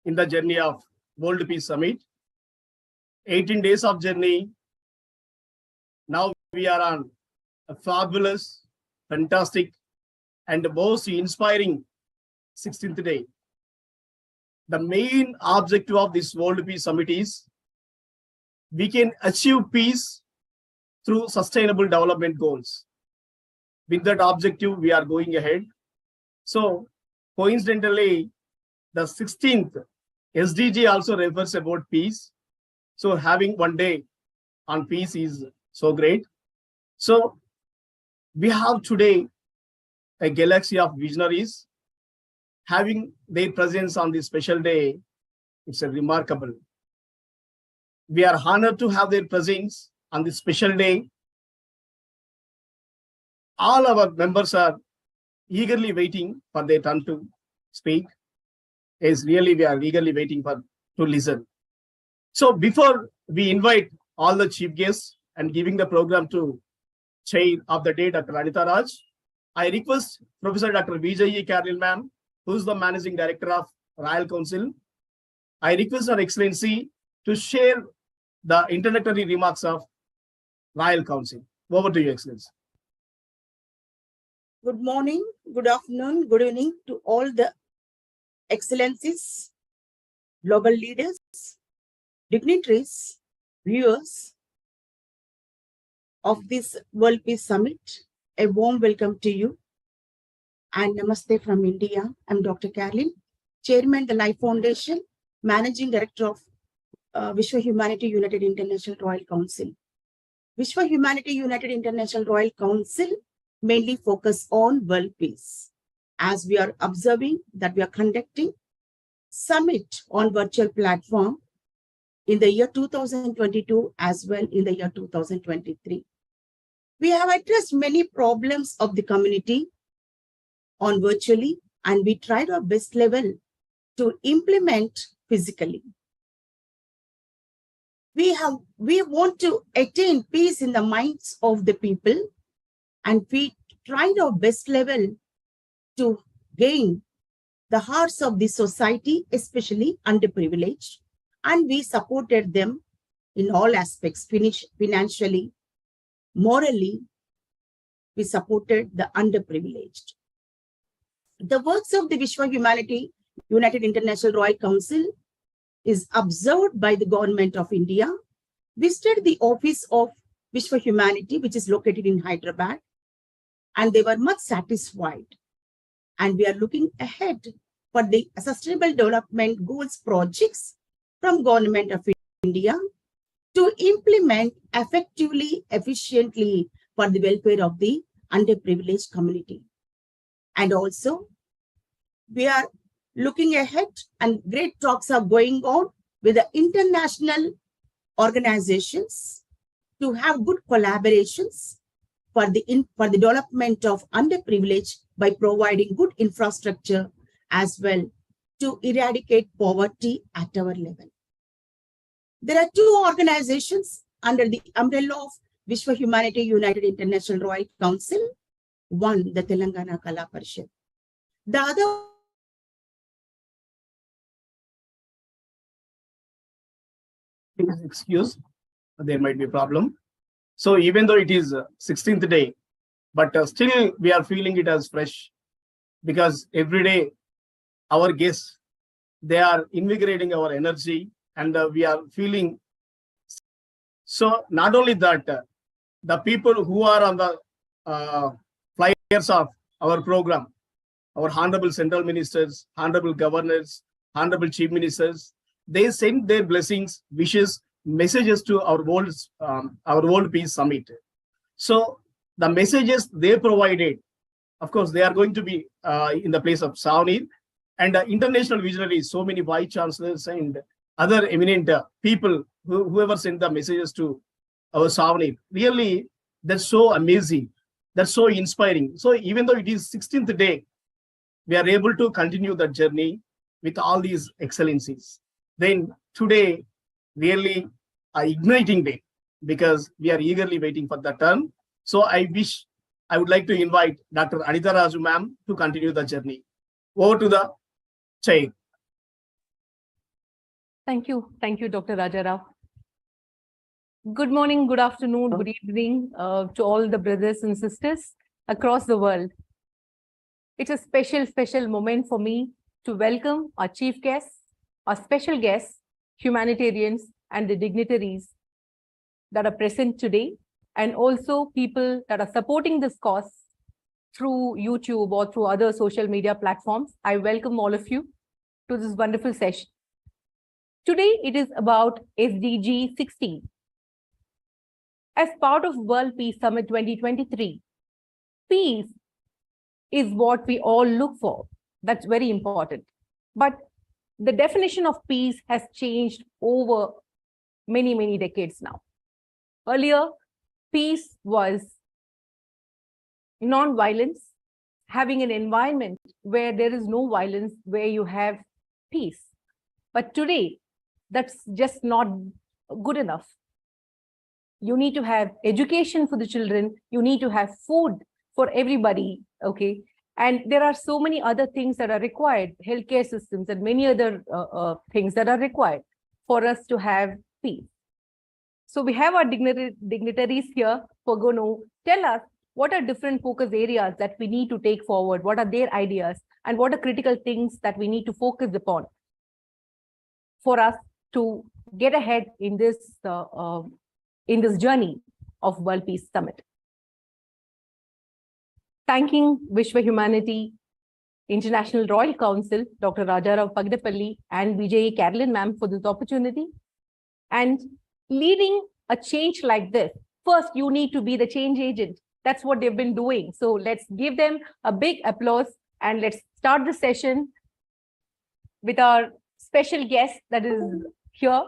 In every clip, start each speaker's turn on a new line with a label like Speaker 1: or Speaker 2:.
Speaker 1: in the journey of World Peace Summit. 18 days of journey. Now we are on a fabulous, fantastic, and most inspiring 16th day. The main objective of this World Peace Summit is we can achieve peace through sustainable development goals. With that objective, we are going ahead. So, coincidentally, the 16th SDG also refers about peace. So, having one day on peace is so great. So, we have today a galaxy of visionaries having their presence on this special day. It's a remarkable. We are honored to have their presence on this special day. All our members are eagerly waiting for their turn to speak. Yes, really, we are eagerly waiting to listen. So before we invite all the chief guests and giving the program to chair of the day, Dr. Anita Raj, I request Professor Dr. Vijay Carroll ma'am, who is the Managing Director of Royal Council. I request Her Excellency to share the introductory remarks of Royal Council. Over to you, Excellency.
Speaker 2: Good morning, good afternoon, good evening to all the excellencies, global leaders, dignitaries, viewers of this World Peace Summit. A warm welcome to you. And namaste from India. I'm Dr. Carolyn, Chairman, the Life Foundation, Managing Director of Vishwa Humanity United International Royal Council. Vishwa Humanity United International Royal Council mainly focus on world peace. As we are observing that we are conducting summit on virtual platform in the year 2022 as well in the year 2023. We have addressed many problems of the community on virtually, and we tried our best level to implement physically. We want to attain peace in the minds of the people, and we tried our best level to gain the hearts of the society, especially underprivileged, and we supported them in all aspects, financially, morally. We supported the underprivileged. The works of the Vishwa Humanity United International Royal Council is observed by the Government of India, visited the office of Vishwa Humanity, which is located in Hyderabad, and they were much satisfied. And we are looking ahead for the Sustainable Development Goals projects from Government of India to implement effectively, efficiently for the welfare of the underprivileged community. And also, we are looking ahead, and great talks are going on with the international organizations to have good collaborations for the development of underprivileged by providing good infrastructure as well to eradicate poverty at our level. There are two organizations under the umbrella of Vishwa Humanity United International Royal Council. One, the Telangana Kala Parishad. The other
Speaker 1: excuse, there might be a problem. So even though it is 16th day, but still we are feeling it as fresh, because every day our guests, they are invigorating our energy, and we are feeling. So not only that, the people who are on the flyers of our program, our honorable central ministers, honorable governors, honorable chief ministers, they send their blessings, wishes, messages to our World Peace Summit. So the messages they provided, of course, they are going to be in the place of Savanir, and international visionaries, so many vice chancellors and other eminent people, whoever sent the messages to our Savanir. Really, that's so amazing. That's so inspiring. So even though it is 16th day, we are able to continue that journey with all these excellencies. Then today, really an igniting day, because we are eagerly waiting for the turn. So I would like to invite Dr. Anita Raju ma'am to continue the journey. Over to the chair.
Speaker 3: Thank you. Thank you, Dr. Rajarao. Good morning, good afternoon, good evening to all the brothers and sisters across the world. It's a special moment for me to welcome our chief guests, our special guests, humanitarians, and the dignitaries that are present today, and also people that are supporting this cause through YouTube or through other social media platforms. I welcome all of you to this wonderful session. Today, it is about SDG 16. As part of World Peace Summit 2023, peace is what we all look for. That's very important. But the definition of peace has changed over many decades now. Earlier, peace was non-violence, having an environment where there is no violence, where you have peace. But today, that's just not good enough. You need to have education for the children. You need to have food for everybody, okay? And there are so many other things that are required, healthcare systems and many other things that are required for us to have peace. So we have our dignitaries here who are going to tell us what are different focus areas that we need to take forward, what are their ideas, and what are critical things that we need to focus upon for us to get ahead in this journey of World Peace Summit. Thanking Vishwa Humanity International Royal Council, Dr. Rajarao Pagdapalli and BJA Carolyn ma'am for this opportunity. And leading a change like this, first you need to be the change agent. That's what they've been doing. So let's give them a big applause and let's start the session with our special guest that is here.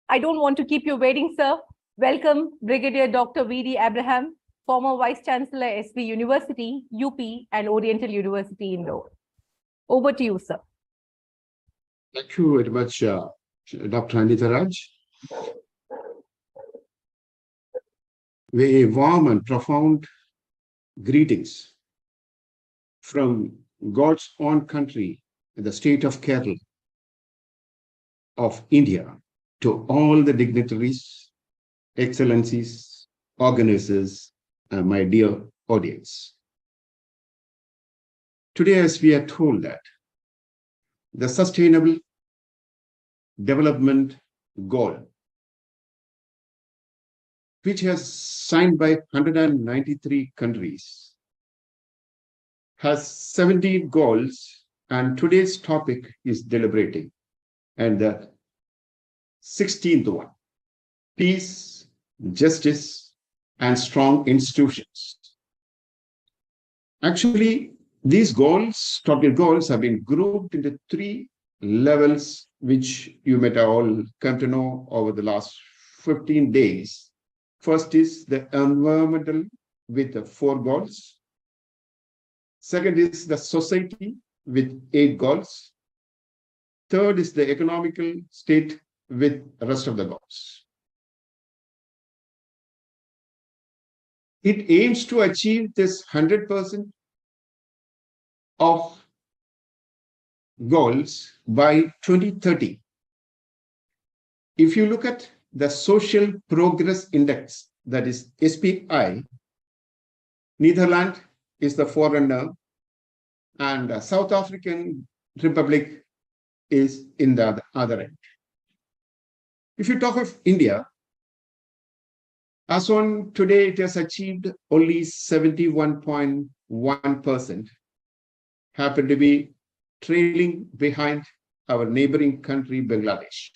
Speaker 3: I don't want to keep you waiting, sir. Welcome, Brigadier Dr. V.D. Abraham, former Vice Chancellor, SV University, UP, and Oriental University, Indore. Over to you, sir.
Speaker 4: Thank you very much, Dr. Anita Raj. Very warm and profound greetings from God's own country, the state of Kerala of India, to all the dignitaries, excellencies, organizers, and my dear audience. Today, as we are told that the Sustainable Development Goal, which has signed by 193 countries, has 17 goals, and today's topic is deliberating. And the 16th one, peace, justice, and strong institutions. Actually, these goals, total goals, have been grouped into 3 levels, which you might all come to know over the last 15 days. First is the environmental with the 4 goals. Second is the society with 8 goals. Third is the economical state with the rest of the goals. It aims to achieve this 100% of goals by 2030. If you look at the Social Progress Index, that is SPI, Netherlands is the forerunner, and South African Republic is in the other end. If you talk of India, as on today, it has achieved only 71.1%, happen to be trailing behind our neighboring country, Bangladesh.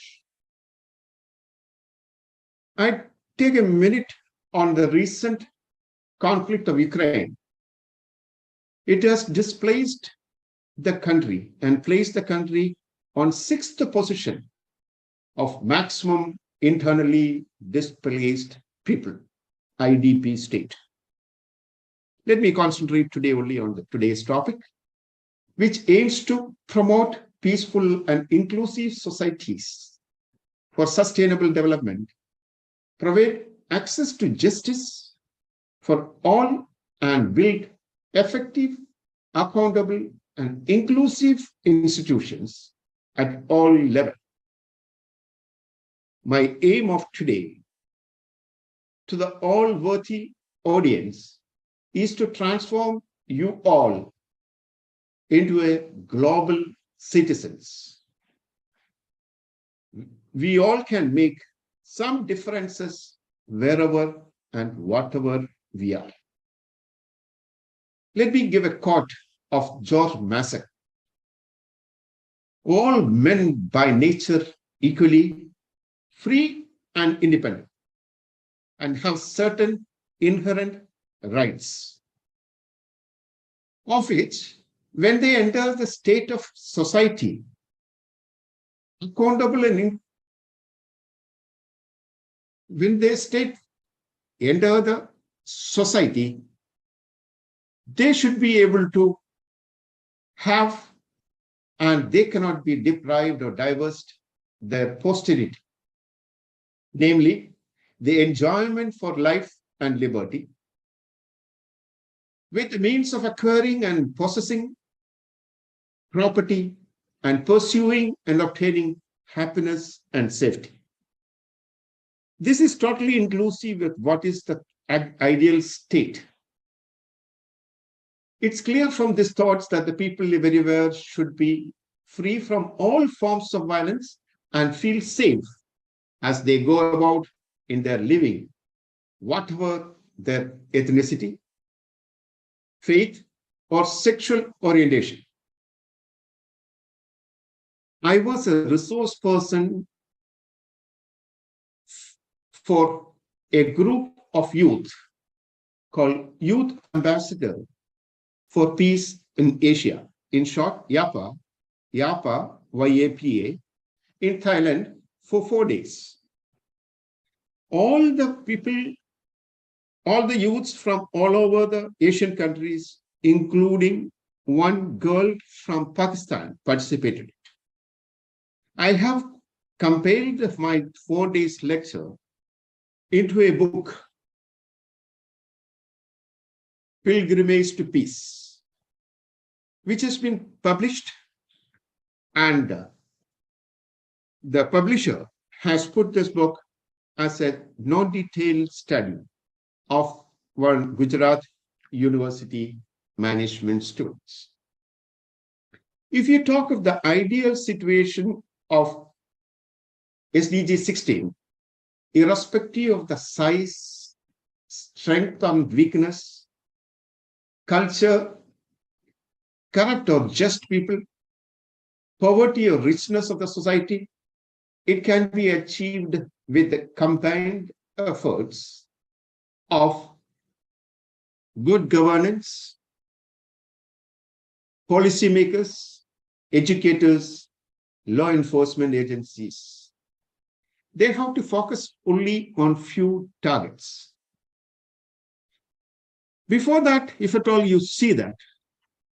Speaker 4: I take a minute on the recent conflict of Ukraine. It has displaced the country and placed the country on 6th position of maximum internally displaced people, IDP state. Let me concentrate today only on today's topic, which aims to promote peaceful and inclusive societies for sustainable development, provide access to justice for all, and build effective, accountable, and inclusive institutions at all levels. my aim of today to the all-worthy audience is to transform you all into a global citizens. We all can make some differences wherever and whatever we are. Let me give a quote of George Massey. All men by nature equally free and independent, and have certain inherent rights, of which, when they enter the state of society, accountable and when they enter the society, they should be able to have, and they cannot be deprived or divested their posterity, namely the enjoyment for life and liberty, with the means of acquiring and possessing property and pursuing and obtaining happiness and safety. This is totally inclusive with what is the ideal state. It's clear from these thoughts that the people everywhere should be free from all forms of violence and feel safe as they go about in their living, whatever their ethnicity, faith, or sexual orientation. I was a resource person for a group of youth called Youth Ambassador for Peace in Asia, in short, YAPA, YAPA, in Thailand for 4 days. All the people, all the youths from all over the Asian countries, including one girl from Pakistan, participated. I have compiled my 4 days lecture into a book, Pilgrimage to Peace, which has been published, and the publisher has put this book as a non-detailed study of one Gujarat University management students. If you talk of the ideal situation of SDG 16, irrespective of the size, strength and weakness, culture, corrupt or just people, poverty or richness of the society, it can be achieved with the combined efforts of good governance, policymakers, educators, law enforcement agencies. They have to focus only on few targets. Before that, if at all you see that,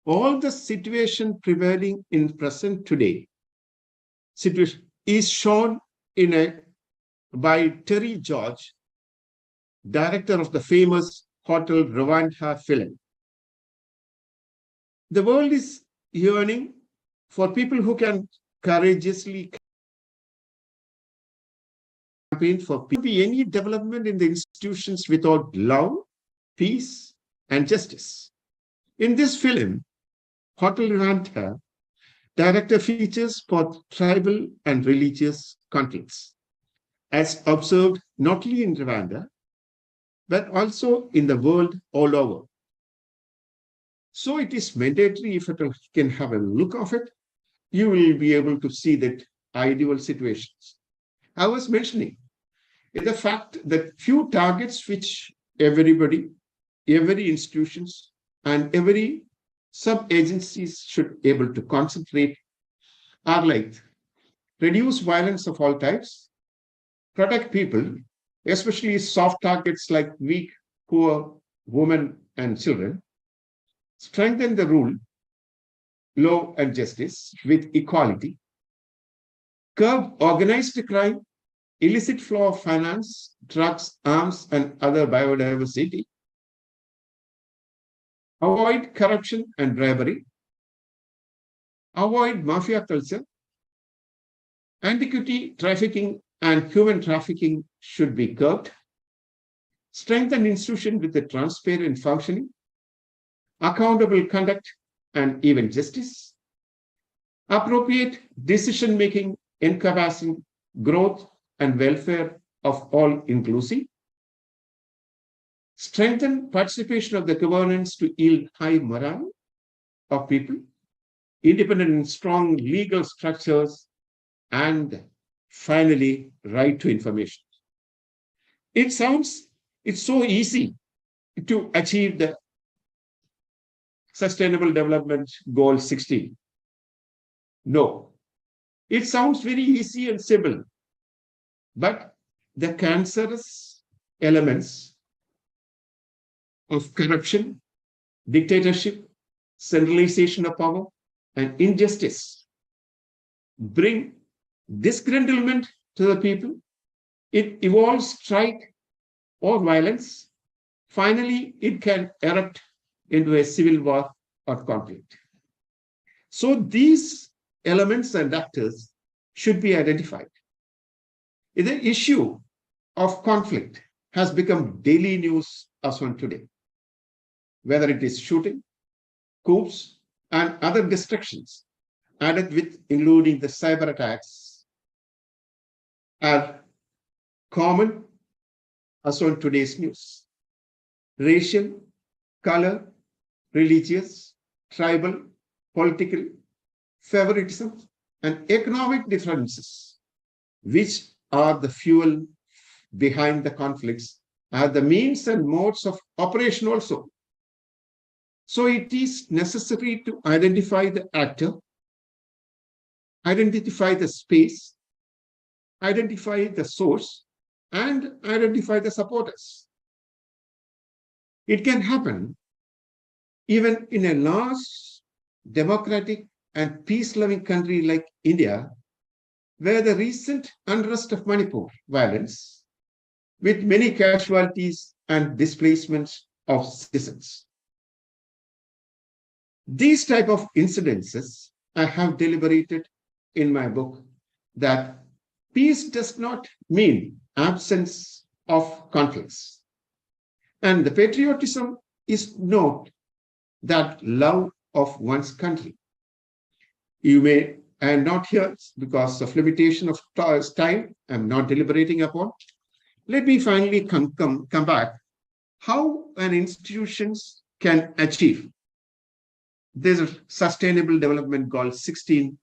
Speaker 4: all the situation prevailing in present today situation is shown by Terry George, director of the famous Hotel Rwanda film. The world is yearning for people who can courageously campaign for peace. There be any development in the institutions without love, peace, and justice. In this film, Hotel Rwanda, director features both tribal and religious conflicts, as observed not only in Rwanda, but also in the world all over. So it is mandatory, if you can have a look of it, you will be able to see that ideal situations. I was mentioning the fact that few targets which everybody, every institutions, and every sub-agencies should be able to concentrate are like reduce violence of all types, protect people, especially soft targets like weak, poor, women, and children, strengthen the rule, law, and justice with equality, curb organized crime, illicit flow of finance, drugs, arms, and other biodiversity, avoid corruption and bribery, avoid mafia culture, antiquity trafficking and human trafficking should be curbed. Strengthen institutions with the transparent functioning, accountable conduct, and even justice. Appropriate decision-making encompassing growth and welfare of all inclusive. Strengthen participation of the governance to yield high morale of people, independent and strong legal structures, and finally, right to information. It's so easy to achieve the Sustainable Development Goal 16. No, it sounds very easy and simple, but the cancerous elements of corruption, dictatorship, centralization of power, and injustice bring disgruntlement to the people. It evolves strike or violence. Finally, it can erupt into a civil war or conflict. So these elements and actors should be identified. The issue of conflict has become daily news as on today, whether it is shooting, coups, and other destructions, added with including the cyber attacks, are common as on today's news. Racial, color, religious, tribal, political, favoritism, and economic differences, which are the fuel behind the conflicts, are the means and modes of operation also. So it is necessary to identify the actor, identify the space, identify the source, and identify the supporters. It can happen even in a large, democratic, and peace-loving country like India, where the recent unrest of Manipur violence, with many casualties and displacements of citizens. These type of incidences, I have deliberated in my book that peace does not mean absence of conflicts. And the patriotism is not that love of one's country. You may, I am not here because of limitation of time, I'm not deliberating upon. Let me finally come back how an institutions can achieve this Sustainable Development Goal 16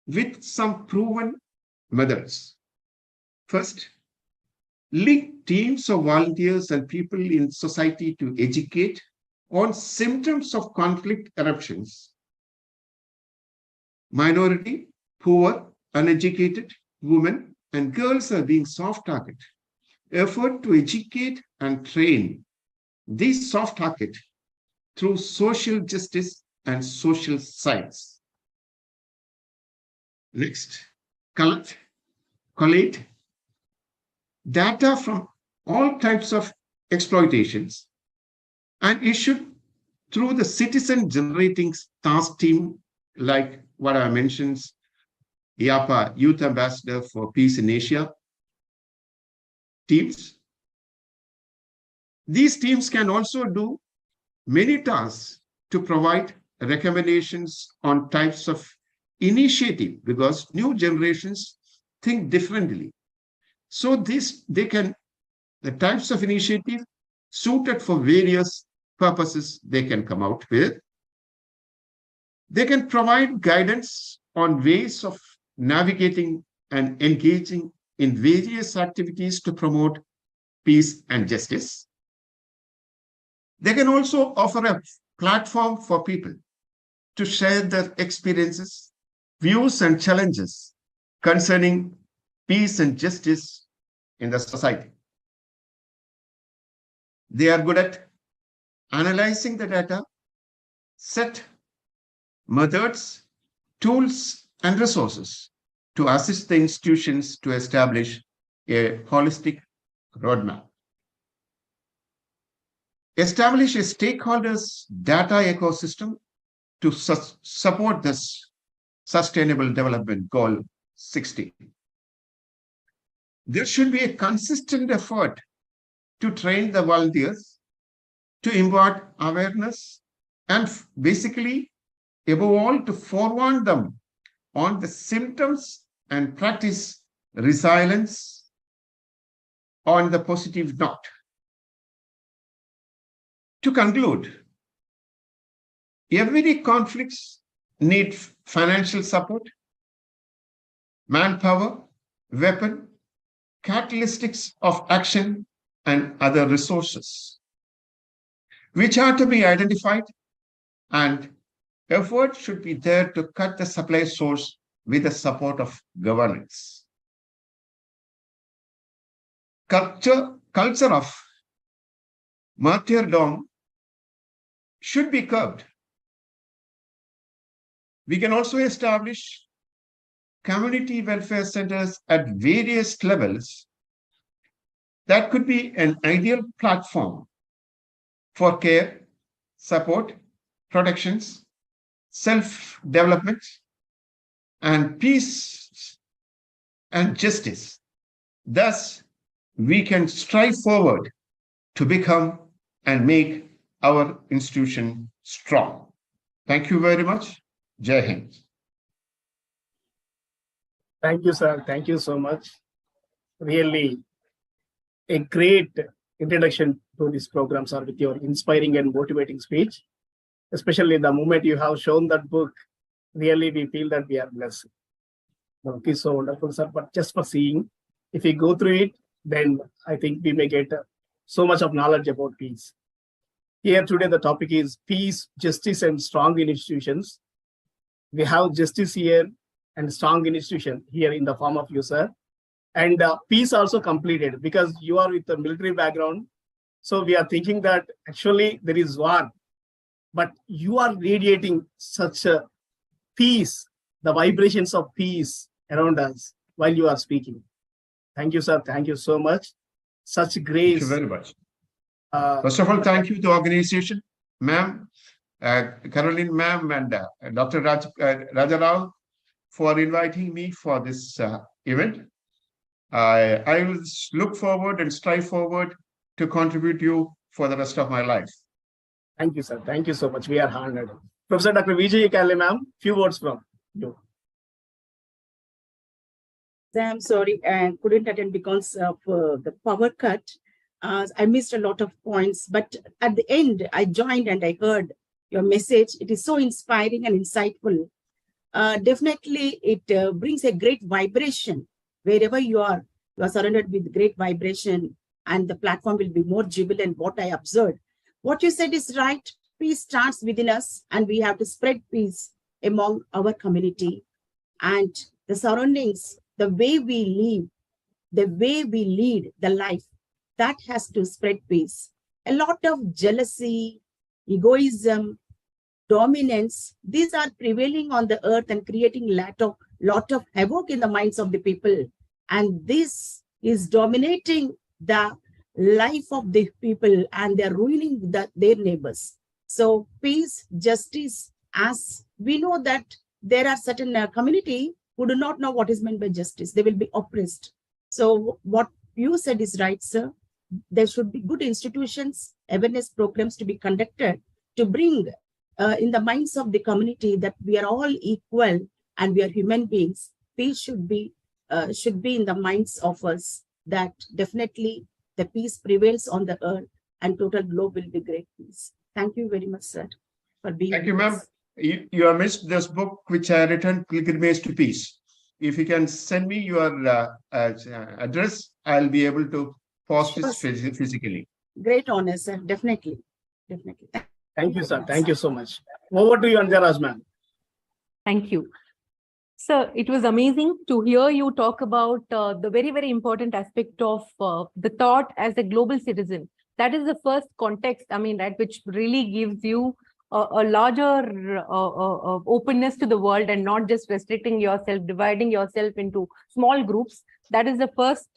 Speaker 4: with some proven methods. First, link teams of volunteers and people in society to educate on symptoms of conflict eruptions. Minority, poor, uneducated women and girls are being soft target. Effort to educate and train these soft target through social justice and social science. Next, collect data from all types of exploitations and issued through the citizen generating task team, like what I mentioned, YAPA, Youth Ambassador for Peace in Asia teams. These teams can also do many tasks to provide recommendations on types of initiative, because new generations think differently. So the types of initiative suited for various purposes they can come out with. They can provide guidance on ways of navigating and engaging in various activities to promote peace and justice. They can also offer a platform for people to share their experiences, views, and challenges concerning peace and justice in the society. They are good at analyzing the data, set methods, tools, and resources to assist the institutions to establish a holistic roadmap. Establish a stakeholders data ecosystem to support this Sustainable Development Goal 16. there should be a consistent effort to train the volunteers, to impart awareness, and basically, above all, to forewarn them on the symptoms and practice resilience on the positive note. To conclude, every conflicts need financial support, manpower, weapon, catalytics of action, and other resources, which are to be identified, and effort should be there to cut the supply source with the support of governance. Culture of martyrdom should be curbed. We can also establish community welfare centers at various levels that could be an ideal platform for care, support, protections, self-development, and peace and justice. Thus, we can strive forward to become and make our institution strong. Thank you very much. Jai Hind.
Speaker 1: Thank you, sir. Thank you so much. Really a great introduction to this program, sir, with your inspiring and motivating speech. Especially the moment you have shown that book, really we feel that we are blessed. The book is so wonderful, sir. But just for seeing, if we go through it, then I think we may get so much of knowledge about peace. Here today, the topic is peace, justice, and strong institutions. We have justice here and strong institution here in the form of you, sir. And peace also completed because you are with a military background. So we are thinking that actually there is war, but you are radiating such a peace, the vibrations of peace around us while you are speaking. Thank you, sir. Thank you so much. Such grace.
Speaker 4: Thank you very much. First of all, thank you to organization, ma'am, Caroline ma'am, and Dr. Rajarao for inviting me for this event. I will look forward and strive forward to contribute you for the rest of my life.
Speaker 1: Thank you, sir. Thank you so much. We are honored. Professor Dr. Vijay Kalle, ma'am, few words from you.
Speaker 2: I'm sorry, I couldn't attend because of the power cut. I missed a lot of points, but at the end, I joined and I heard your message. It is so inspiring and insightful. Definitely, it brings a great vibration. Wherever you are surrounded with great vibration, and the platform will be more jubilant. What I observed. What you said is right. Peace starts within us, and we have to spread peace among our community and the surroundings. The way we live, the way we lead the life, that has to spread peace. A lot of jealousy, egoism, dominance, these are prevailing on the earth and creating lot of havoc in the minds of the people. And this is dominating the life of the people, and they're ruining their neighbors. So peace, justice, as we know that there are certain community who do not know what is meant by justice. They will be oppressed. So what you said is right, sir. There should be good institutions, awareness programs to be conducted to bring in the minds of the community that we are all equal and we are human beings. Peace should be in the minds of us, that definitely the peace prevails on the earth and total globe will be great peace. Thank you very much, sir, for being
Speaker 4: Thank you, ma'am. You have missed this book, which I written, Pilgrimage to Peace. If you can send me your address, I'll be able to post it physically.
Speaker 2: Great honor, sir. Definitely. Definitely.
Speaker 1: Thank you, sir. Thank you so much. Over to you, Anjaraj, ma'am.
Speaker 3: Thank you. Sir, it was amazing to hear you talk about the very, very important aspect of the thought as a global citizen. That is the first context, I mean, right, which really gives you a larger openness to the world and not just restricting yourself, dividing yourself into small groups. That is the first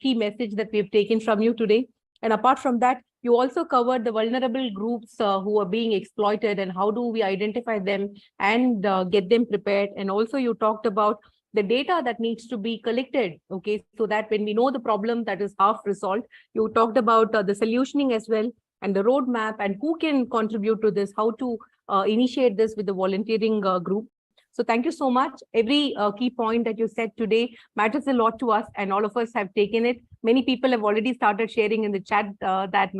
Speaker 3: key message that we've taken from you today. And apart from that, you also covered the vulnerable groups who are being exploited and how do we identify them and get them prepared. And also you talked about the data that needs to be collected, okay, so that when we know the problem, that is half resolved. You talked about the solutioning as well, and the roadmap, and who can contribute to this, how to initiate this with the volunteering group. So thank you so much. Every key point that you said today matters a lot to us, and all of us have taken it. Many people have already started sharing in the chat that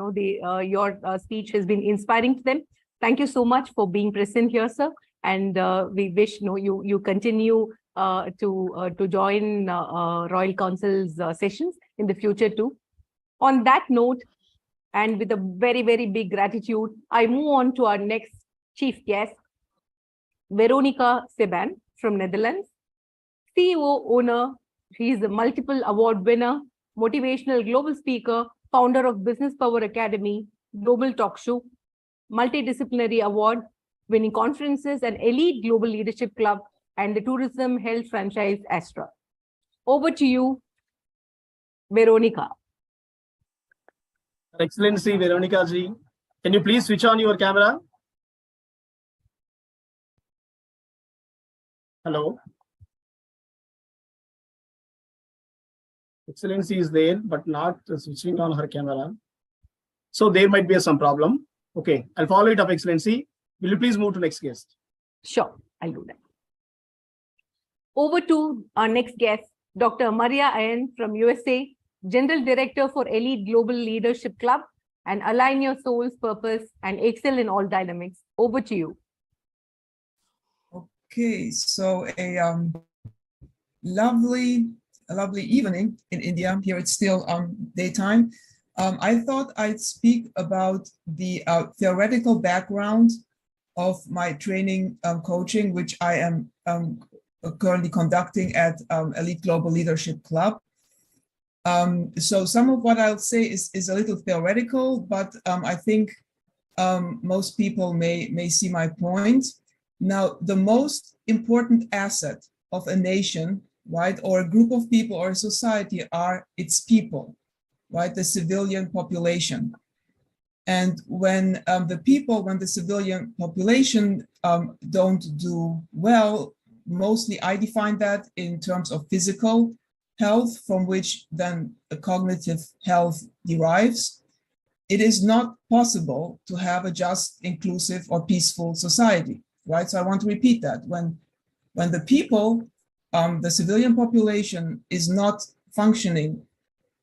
Speaker 3: your speech has been inspiring to them. Thank you so much for being present here, sir. And we wish you continue to join Royal Council's sessions in the future too. On that note, and with a very, very big gratitude, I move on to our next chief guest, Veronica Seban from Netherlands, CEO, owner. She is a multiple award winner, motivational global speaker, founder of Business Power Academy, global talk show, multidisciplinary award winning conferences, and elite global leadership club, and the tourism health franchise Astra. Over to you, Veronica.
Speaker 1: Excellency Veronica ji, can you please switch on your camera? Hello. Excellency is there, but not switching on her camera. So there might be some problem. Okay, I'll follow it up, Excellency. Will you please move to next guest?
Speaker 3: Sure, I'll do that. Over to our next guest, Dr. Maria Ayan from USA, General Director for Elite Global Leadership Club, and Align Your Soul's Purpose and Excel in All Dynamics. Over to you.
Speaker 5: Okay, so a lovely evening in India. Here it's still daytime. I thought I'd speak about the theoretical background of my training coaching, which I am currently conducting at Elite Global Leadership Club. So some of what I'll say is a little theoretical, but I think most people may see my point. Now, the most important asset of a nation, right, or a group of people or a society are its people, right, the civilian population. And when the civilian population don't do well, mostly I define that in terms of physical health, from which then the cognitive health derives. It is not possible to have a just, inclusive, or peaceful society, right? So I want to repeat that. When the people, the civilian population is not functioning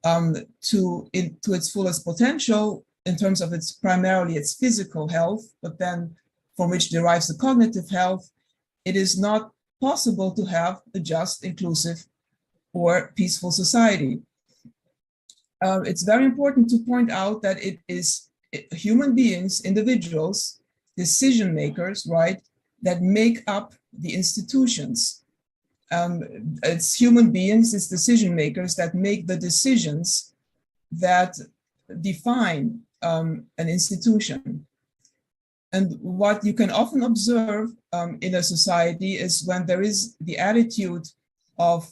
Speaker 5: to its fullest potential in terms of primarily its physical health, but then from which derives the cognitive health, it is not possible to have a just, inclusive, or peaceful society. It's very important to point out that it is human beings, individuals, decision makers, right, that make up the institutions. It's human beings, it's decision makers that make the decisions that define an institution. And what you can often observe in a society is when there is the attitude of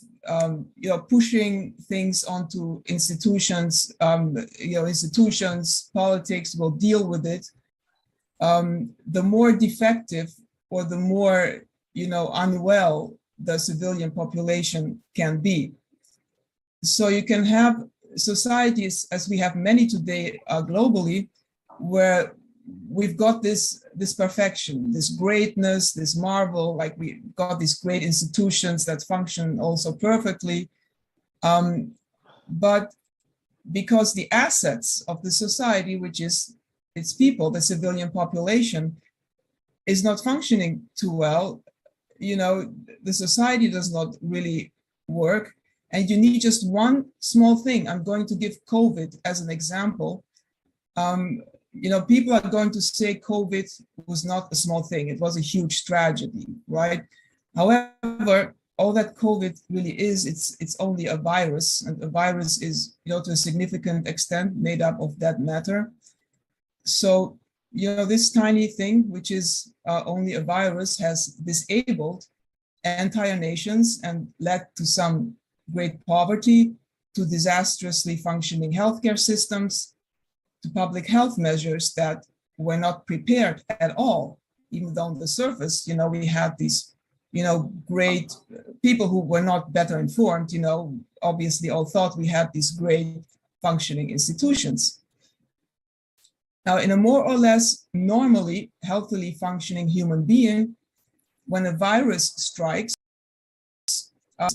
Speaker 5: pushing things onto institutions, institutions, politics will deal with it. The more defective or the more unwell the civilian population can be. So you can have societies, as we have many today globally, where we've got this perfection, this greatness, this marvel, like we got these great institutions that function also perfectly. But because the assets of the society, which is its people, the civilian population, is not functioning too well, the society does not really work. And you need just one small thing. I'm going to give COVID as an example. People are going to say COVID was not a small thing. It was a huge tragedy, right? However, all that COVID really is, it's only a virus, and a virus is, to a significant extent made up of that matter. So, this tiny thing, which is only a virus, has disabled entire nations and led to some great poverty, to disastrously functioning healthcare systems, to public health measures that were not prepared at all, even though on the surface, we had these, great people who were not better informed, obviously all thought we had these great functioning institutions. Now, in a more or less normally, healthily functioning human being, when a virus strikes,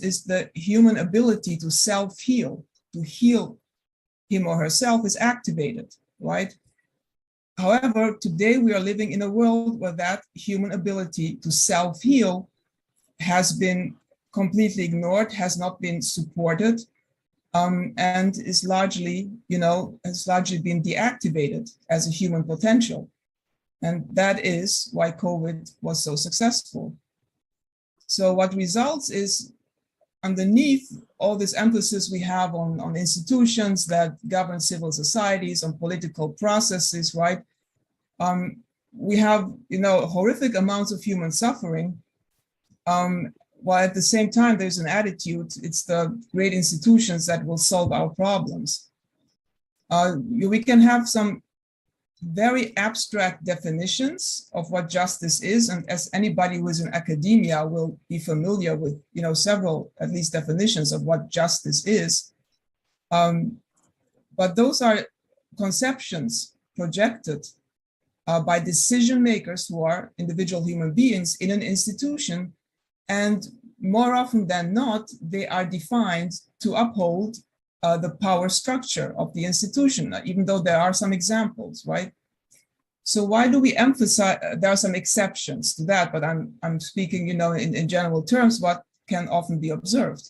Speaker 5: is the human ability to self-heal, to heal him or herself is activated, right? However, today we are living in a world where that human ability to self-heal has been completely ignored, has not been supported, and is largely, has largely been deactivated as a human potential. And that is why COVID was so successful. So what results is, underneath all this emphasis we have on institutions that govern civil societies, on political processes, right? We have, horrific amounts of human suffering, while at the same time there's an attitude, it's the great institutions that will solve our problems. We can have some very abstract definitions of what justice is, and as anybody who is in academia will be familiar with, several at least definitions of what justice is. But those are conceptions projected by decision makers who are individual human beings in an institution, and more often than not, they are defined to uphold the power structure of the institution, even though there are some examples, right? So why do we emphasize, there are some exceptions to that, but I'm speaking, in general terms, what can often be observed.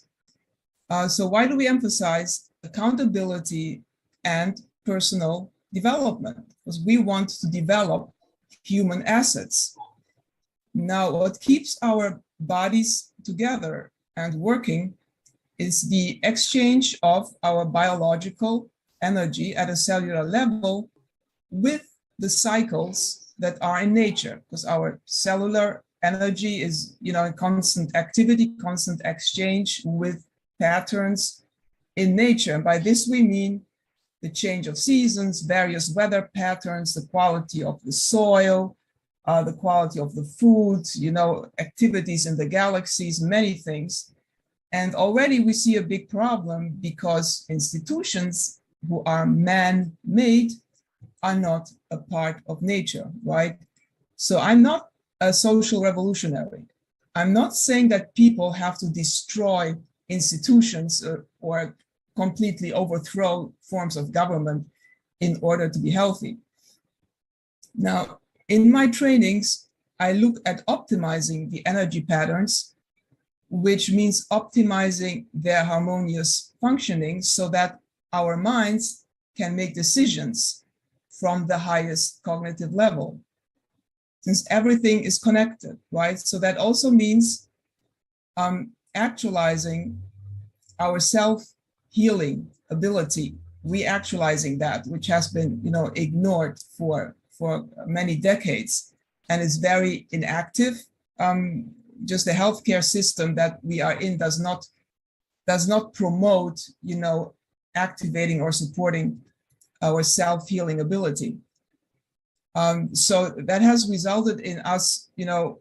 Speaker 5: So why do we emphasize accountability and personal development? Because we want to develop human assets. Now, what keeps our bodies together and working is the exchange of our biological energy at a cellular level with the cycles that are in nature, because our cellular energy is, in constant activity, constant exchange with patterns in nature. And by this we mean the change of seasons, various weather patterns, the quality of the soil, the quality of the food, activities in the galaxies, many things. And already we see a big problem because institutions who are man-made are not a part of nature, right? So I'm not a social revolutionary. I'm not saying that people have to destroy institutions or completely overthrow forms of government in order to be healthy. Now, in my trainings, I look at optimizing the energy patterns, which means optimizing their harmonious functioning so that our minds can make decisions from the highest cognitive level, since everything is connected, right? So that also means actualizing our self-healing ability, reactualizing that, which has been, ignored for many decades and is very inactive. Just the healthcare system that we are in does not promote, activating or supporting our self-healing ability. So that has resulted in us,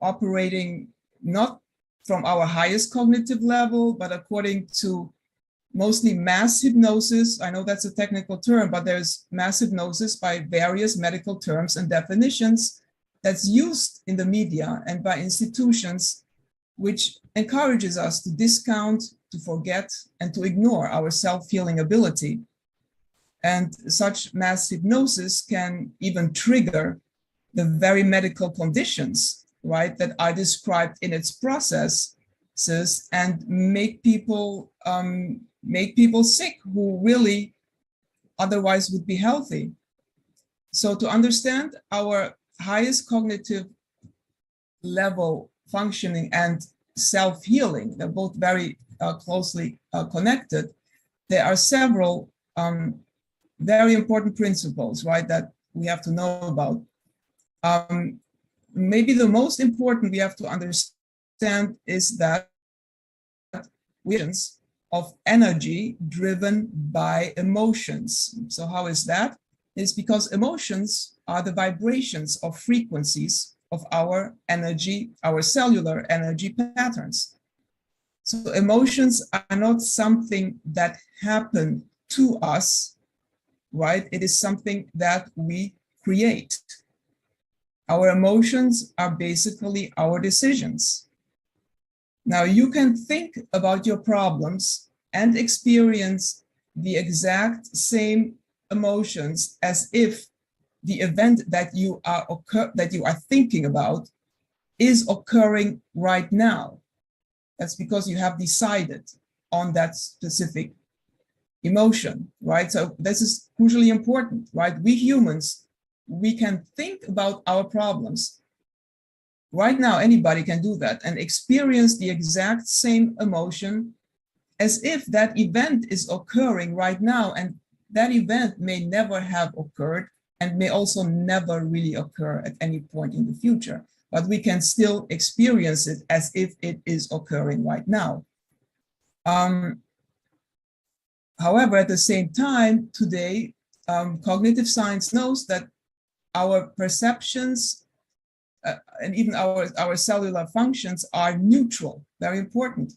Speaker 5: operating not from our highest cognitive level, but according to mostly mass hypnosis. I know that's a technical term, but there's mass hypnosis by various medical terms and definitions that's used in the media and by institutions, which encourages us to discount, to forget, and to ignore our self-healing ability. And such mass hypnosis can even trigger the very medical conditions, right, that are described in its processes and make people sick who really otherwise would be healthy. So to understand our highest cognitive level functioning and self-healing, they're both very closely connected. There are several very important principles, right, that we have to know about. Maybe the most important we have to understand is that of energy driven by emotions. So how is that? It's because emotions are the vibrations of frequencies of our energy, our cellular energy patterns. So emotions are not something that happen to us, right? It is something that we create. Our emotions are basically our decisions. Now you can think about your problems and experience the exact same emotions as if the event that you are thinking about is occurring right now. That's because you have decided on that specific emotion, right? So this is crucially important, right? We humans, we can think about our problems. Right now, anybody can do that and experience the exact same emotion as if that event is occurring right now. And that event may never have occurred and may also never really occur at any point in the future. But we can still experience it as if it is occurring right now. However, at the same time, today, cognitive science knows that our perceptions and even our cellular functions are neutral, very important.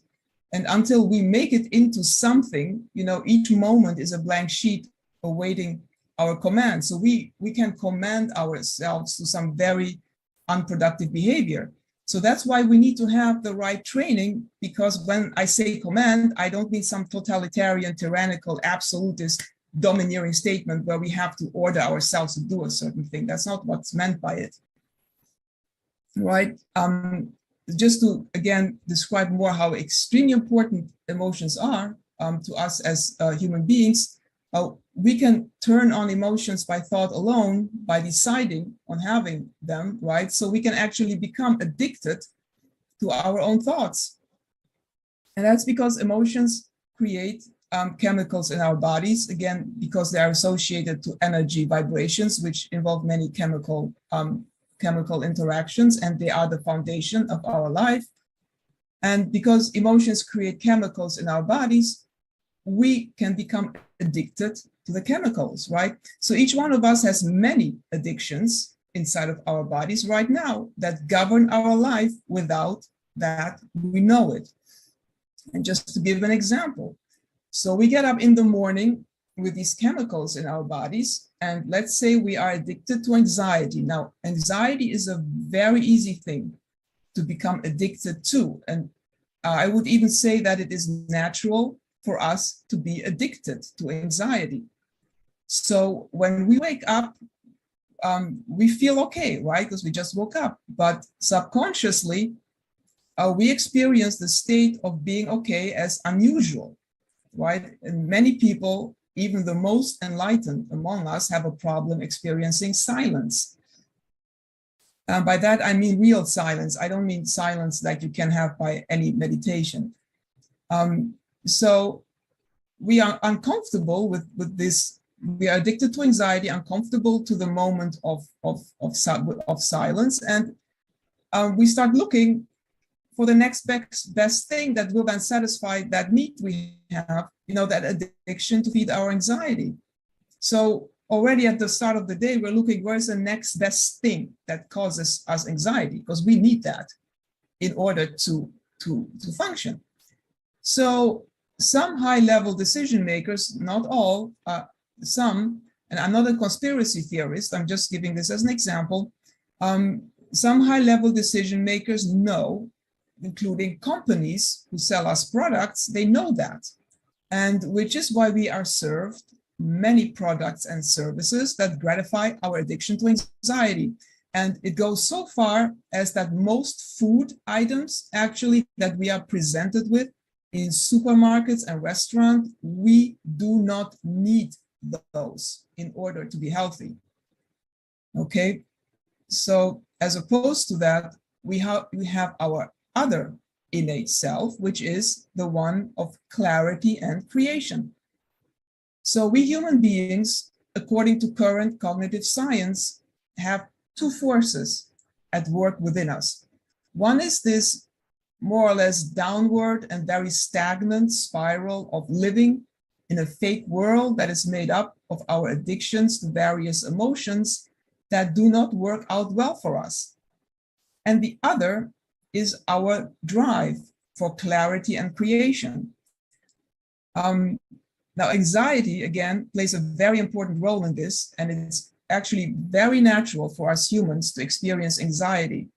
Speaker 5: And until we make it into something, each moment is a blank sheet awaiting our command. So we can command ourselves to some very unproductive behavior. So that's why we need to have the right training, because when I say command, I don't mean some totalitarian, tyrannical, absolutist, domineering statement where we have to order ourselves to do a certain thing. That's not what's meant by it, right? Just to, again, describe more how extremely important emotions are to us as human beings, we can turn on emotions by thought alone, by deciding on having them, right? So we can actually become addicted to our own thoughts. And that's because emotions create chemicals in our bodies, again, because they are associated to energy vibrations, which involve many chemical interactions, and they are the foundation of our life. And because emotions create chemicals in our bodies, we can become addicted to the chemicals, right? So each one of us has many addictions inside of our bodies right now that govern our life without that we know it. And just to give an example, so we get up in the morning with these chemicals in our bodies, and let's say we are addicted to anxiety. Now, anxiety is a very easy thing to become addicted to. And I would even say that it is natural for us to be addicted to anxiety. So when we wake up, we feel okay, right? Because we just woke up. But subconsciously, we experience the state of being okay as unusual, right? And many people, even the most enlightened among us, have a problem experiencing silence. By that, I mean real silence. I don't mean silence that you can have by any meditation. So we are uncomfortable with this. We are addicted to anxiety, uncomfortable to the moment of silence. And we start looking for the next best thing that will then satisfy that need we have, that addiction to feed our anxiety. So already at the start of the day, we're looking, where's the next best thing that causes us anxiety? Because we need that in order to function. So some high-level decision makers, not all, some, and I'm not a conspiracy theorist, I'm just giving this as an example, some high-level decision makers know, including companies who sell us products, they know that. And which is why we are served many products and services that gratify our addiction to anxiety. And it goes so far as that most food items actually that we are presented with in supermarkets and restaurants, we do not need those in order to be healthy. Okay, so as opposed to that, we have our other innate self, which is the one of clarity and creation. So we human beings, according to current cognitive science, have two forces at work within us. One is this more or less downward and very stagnant spiral of living in a fake world that is made up of our addictions to various emotions that do not work out well for us. and the other is our drive for clarity and creation. Now, anxiety, again, plays a very important role in this, and it's actually very natural for us humans to experience anxiety,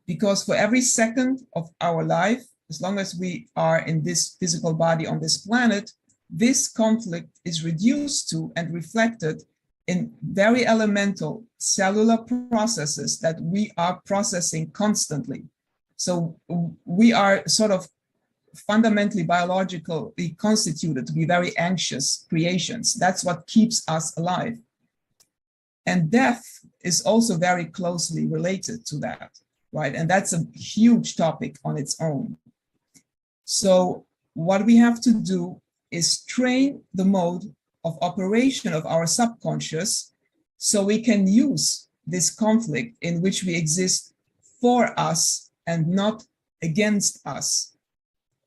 Speaker 5: because for every second of our life, as long as we are in this physical body on this planet, this conflict is reduced to and reflected in very elemental cellular processes that we are processing constantly. So we are sort of fundamentally biologically constituted to be very anxious creations. That's what keeps us alive. And death is also very closely related to that, right? And that's a huge topic on its own. So what we have to do is train the mode of operation of our subconscious so we can use this conflict in which we exist for us and not against us.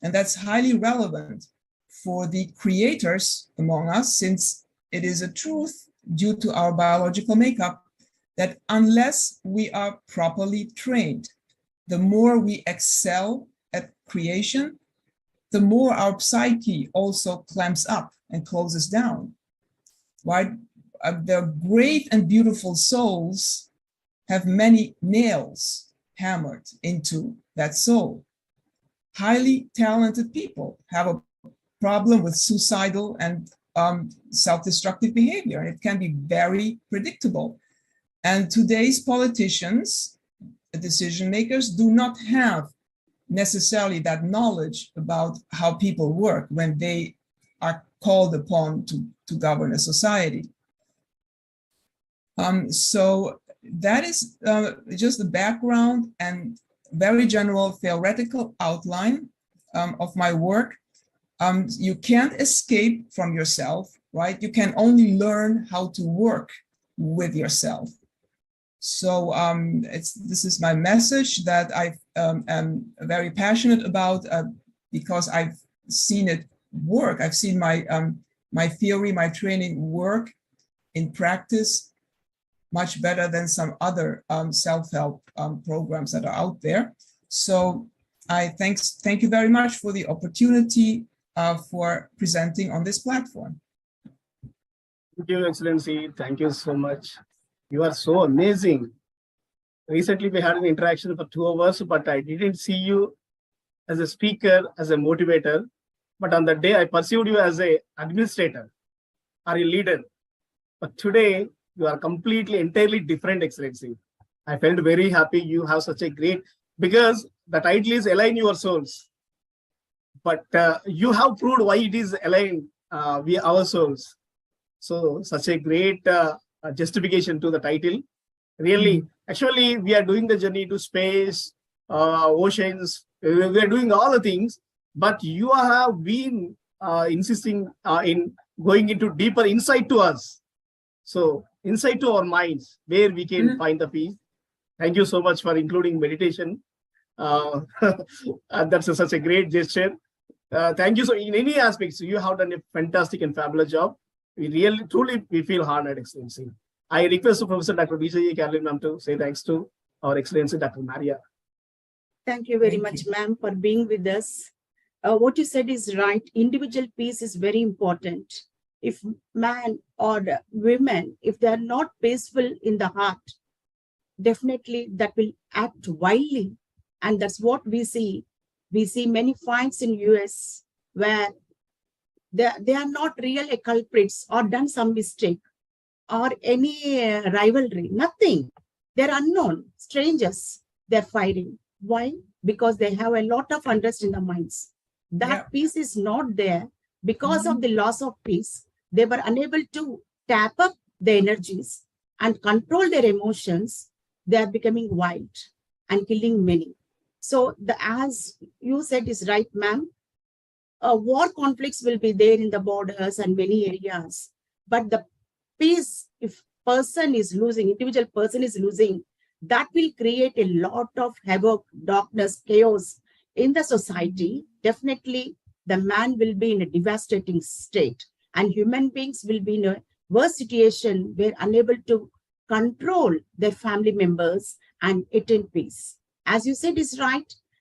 Speaker 5: And that's highly relevant for the creators among us, since it is a truth due to our biological makeup that unless we are properly trained, the more we excel at creation, the more our psyche also clamps up and closes down. Right? The great and beautiful souls have many nails hammered into that soul. Highly talented people have a problem with suicidal and self-destructive behavior, and it can be very predictable. And today's politicians, decision makers, do not have necessarily that knowledge about how people work when they are called upon to govern a society. So that is just the background and very general theoretical outline of my work. You can't escape from yourself, right? You can only learn how to work with yourself. So this is my message that I am very passionate about because I've seen it work. I've seen my theory, my training work in practice much better than some other self-help programs that are out there. So I thank you very much for the opportunity for presenting on this platform.
Speaker 1: Thank you, Excellency. Thank you so much. You are so amazing. Recently, we had an interaction for 2 hours, but I didn't see you as a speaker, as a motivator. But on that day, I perceived you as an administrator or a leader. But today, you are completely, entirely different, Excellency. I felt very happy you have such a great, because the title is Align Your Souls. But you have proved why it is aligned with our souls. So such a great justification to the title. Really, actually, we are doing the journey to space, oceans. We are doing all the things, but you have been insisting in going into deeper insight to us. So insight to our minds, where we can find the peace. Thank you so much for including meditation. And that's such a great gesture. Thank you. So in any aspects, you have done a fantastic and fabulous job. We really, truly, we feel honored, Excellency. I request Professor Dr. Vishwa Caroline ma'am to say thanks to our Excellency Dr. Maria.
Speaker 2: Thank you very much, ma'am, for being with us. What you said is right. Individual peace is very important. If man or women, if they are not peaceful in the heart, definitely that will act wildly. And that's what we see. We see many fights in US where they are not really culprits or done some mistake or any rivalry, nothing. They're unknown, strangers, they're fighting. Why? Because they have a lot of unrest in their minds. That peace is not there. Because of the loss of peace, they were unable to tap up the energies and control their emotions. They are becoming wild and killing many. So as you said is right, ma'am, war conflicts will be there in the borders and many areas. But the peace, if person is losing, individual person is losing, that will create a lot of havoc, darkness, chaos in the society. Definitely, the man will be in a devastating state, and human beings will be in a worse situation where unable to control their family members and attain peace. as you said, is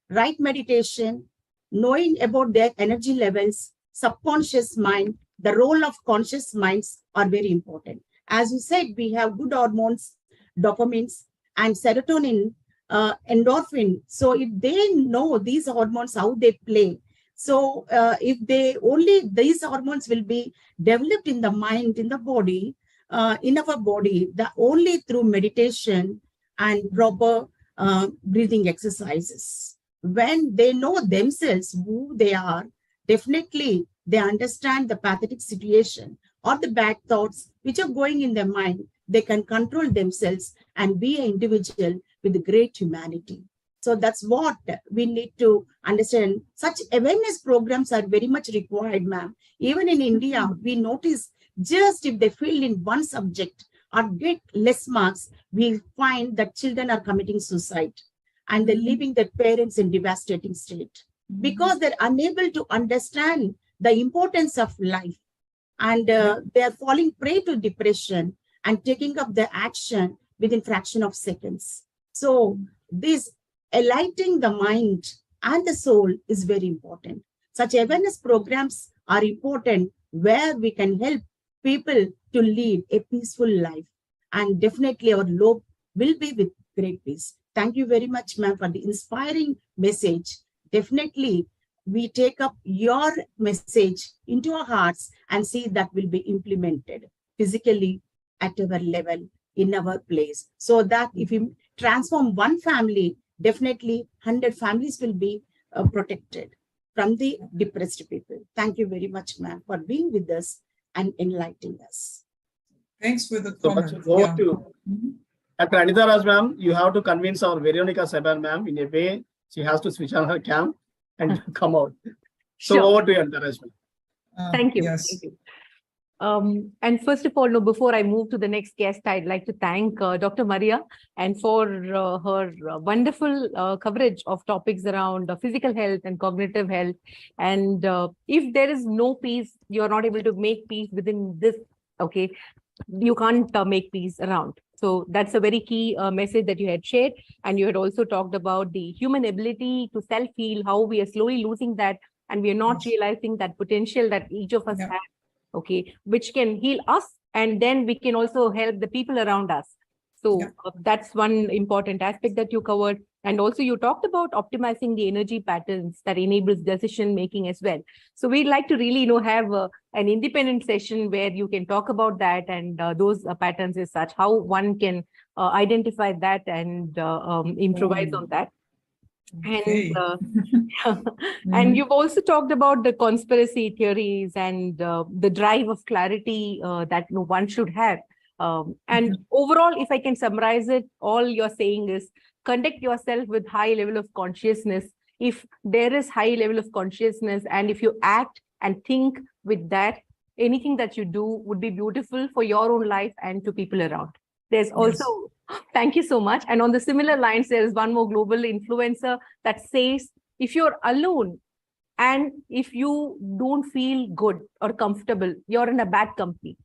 Speaker 2: right meditation, knowing about their energy levels, subconscious mind, the role of conscious minds are very important. As you said, we have good hormones, dopamines, and serotonin, endorphin. So if they know these hormones, how they play, so if they only, these hormones will be developed in the mind, in the body, in our body, the only through meditation and proper breathing exercises. When they know themselves who they are, definitely they understand the pathetic situation or the bad thoughts which are going in their mind. They can control themselves and be an individual with great humanity. So that's what we need to understand. Such awareness programs are very much required, ma'am. Even in India, we notice just if they fail in one subject or get less marks, we find that children are committing suicide and they're leaving their parents in devastating state because they're unable to understand the importance of life, and they are falling prey to depression and taking up the action within fraction of seconds. So this enlightening the mind and the soul is very important. Such awareness programs are important where we can help people to lead a peaceful life, and definitely our globe will be with great peace. Thank you very much, ma'am, for the inspiring message. Definitely, we take up your message into our hearts and see that will be implemented physically at our level, in our place, so that if we transform one family, definitely 100 families will be protected from the depressed people. Thank you very much, ma'am, for being with us and enlightening us.
Speaker 5: Thanks for the
Speaker 1: So
Speaker 5: comment.
Speaker 1: over
Speaker 5: Yeah.
Speaker 1: to Dr. Anita Raj, ma'am. You have to convince our Veronica Seban, ma'am, in a way she has to switch on her cam and come out. So
Speaker 3: Sure.
Speaker 1: over to you, Anita Raj, ma'am.
Speaker 3: Thank you.
Speaker 5: Yes.
Speaker 3: Thank you. And first of all, no, before I move to the next guest, I'd like to thank Dr. Maria and for her wonderful coverage of topics around physical health and cognitive health. And if there is no peace, you're not able to make peace within this, okay, you can't make peace around. So that's a very key message that you had shared. And you had also talked about the human ability to self-heal, how we are slowly losing that, and we are not realizing that potential that each of us have. Okay, which can heal us, and then we can also help the people around us. So that's one important aspect that you covered. And also you talked about optimizing the energy patterns that enables decision making as well. So we'd like to really, have an independent session where you can talk about that and those patterns as such, how one can identify that and improvise on that.
Speaker 5: Okay.
Speaker 3: And and you've also talked about the conspiracy theories and the drive of clarity that one should have. And overall, if I can summarize it, all you're saying is conduct yourself with high level of consciousness. If there is high level of consciousness, and if you act and think with that, anything that you do would be beautiful for your own life and to people around. There's also, thank you so much. And on the similar lines, there is one more global influencer that says, if you're alone and if you don't feel good or comfortable, you're in a bad company.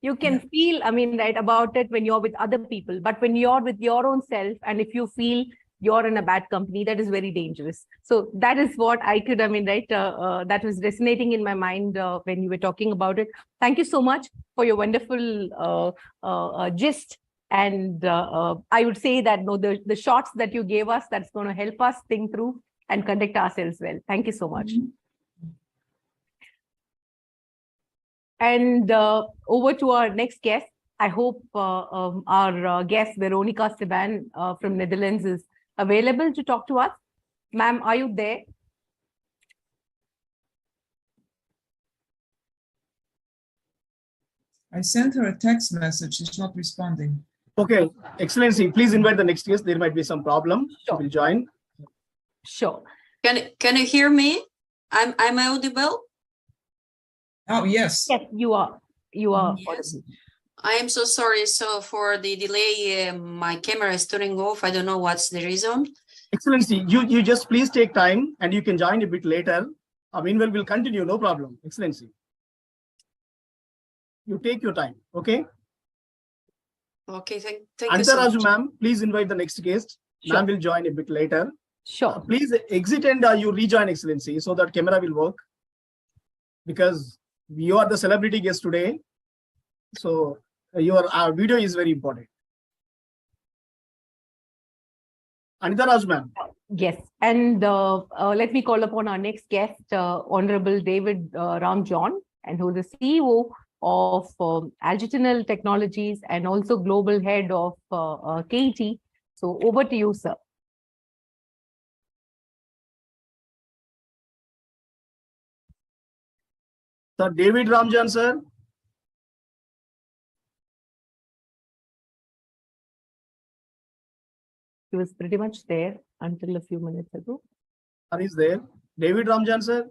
Speaker 3: You can feel, right about it when you're with other people, but when you're with your own self, and if you feel you're in a bad company, that is very dangerous. So that is what I could, that was resonating in my mind when you were talking about it. Thank you so much for your wonderful gist. And I would say that the shots that you gave us, that's going to help us think through and conduct ourselves well. Thank you so much. And over to our next guest. I hope our guest, Veronica Seban from Netherlands, is available to talk to us. Ma'am, are you there?
Speaker 5: I sent her a text message. She's not responding.
Speaker 1: Okay, Excellency, please invite the next guest. There might be some problem. She will join.
Speaker 3: Sure.
Speaker 6: Can you hear me? I'm audible.
Speaker 5: Oh, yes.
Speaker 3: Yes, you are. You are.
Speaker 6: Yes. I am so sorry. So for the delay, my camera is turning off. I don't know what's the reason.
Speaker 1: Excellency, you just please take time and you can join a bit later. Meanwhile, we'll continue. No problem, Excellency. You take your time. Okay.
Speaker 6: Okay. Thank you so
Speaker 1: Antaraju,
Speaker 6: much.
Speaker 1: ma'am, please invite the next guest. Ma'am will join a bit later.
Speaker 3: Sure.
Speaker 1: Please exit and you rejoin, Excellency, so that camera will work. Because you are the celebrity guest today. So your video is very important. Anita Raj, ma'am.
Speaker 3: Yes, and let me call upon our next guest, Honorable David Ram John, and who is the CEO of Algitinal Technologies and also Global Head of KT. So over to you, sir.
Speaker 1: Sir David Ramjan, sir.
Speaker 3: He was pretty much there until a few minutes ago.
Speaker 1: Sir is there. David Ramjan, sir.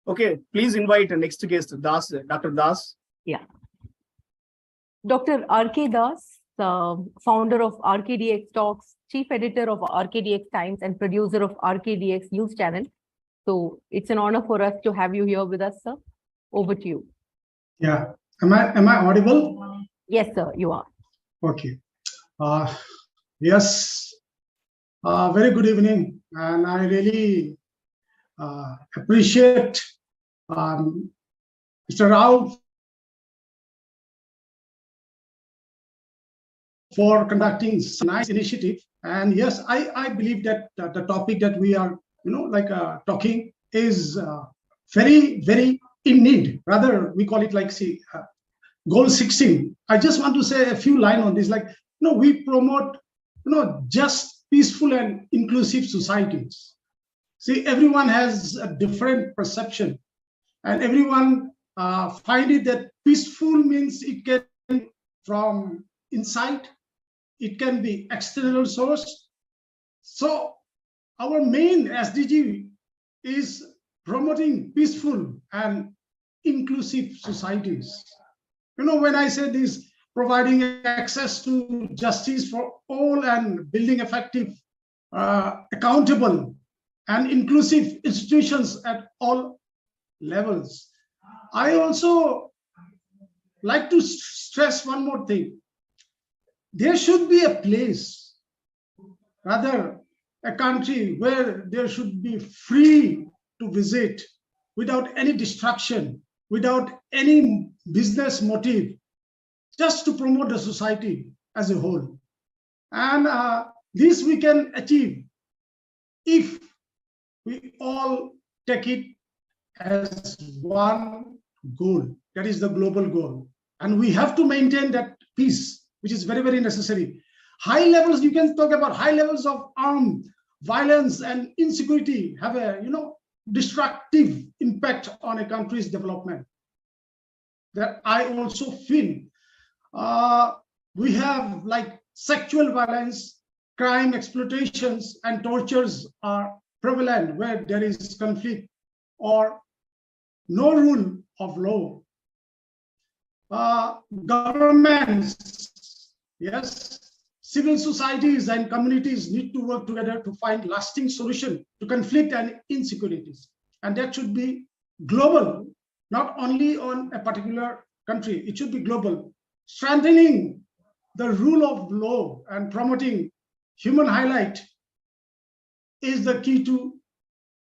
Speaker 1: Okay, please invite the next guest, Das, Dr. Das.
Speaker 3: Yeah. Dr. R.K. Das, founder of RKDX Talks, chief editor of RKDX Times, and producer of RKDX News Channel. So it's an honor for us to have you here with us, sir. Over to you.
Speaker 7: Yeah. Am I audible?
Speaker 3: Yes, sir, you are.
Speaker 7: Okay. Yes. Very good evening, and I really appreciate Mr. Rao for conducting a nice initiative. And yes, I believe that the topic that we are, talking is very, very in need. Rather, we call it like, see, goal 16. I just want to say a few lines on this. Like, we promote, just peaceful and inclusive societies. See, everyone has a different perception, and everyone find it that peaceful means it can from inside, it can be external source. So our main SDG is promoting peaceful and inclusive societies. When I say this, providing access to justice for all and building effective, accountable and inclusive institutions at all levels. I also like to stress one more thing. There should be a place, rather a country where there should be free to visit without any distraction, without any business motive, just to promote the society as a whole. And this we can achieve if we all take it as one goal, that is the global goal. And we have to maintain that peace, which is very, very necessary. High levels, you can talk about high levels of armed violence and insecurity have a, destructive impact on a country's development. That I also feel we have like sexual violence, crime, exploitations, and tortures are prevalent where there is conflict or no rule of law. Governments, yes, civil societies and communities need to work together to find lasting solution to conflict and insecurities. And that should be global, not only on a particular country, it should be global. Strengthening the rule of law and promoting human highlight is the key to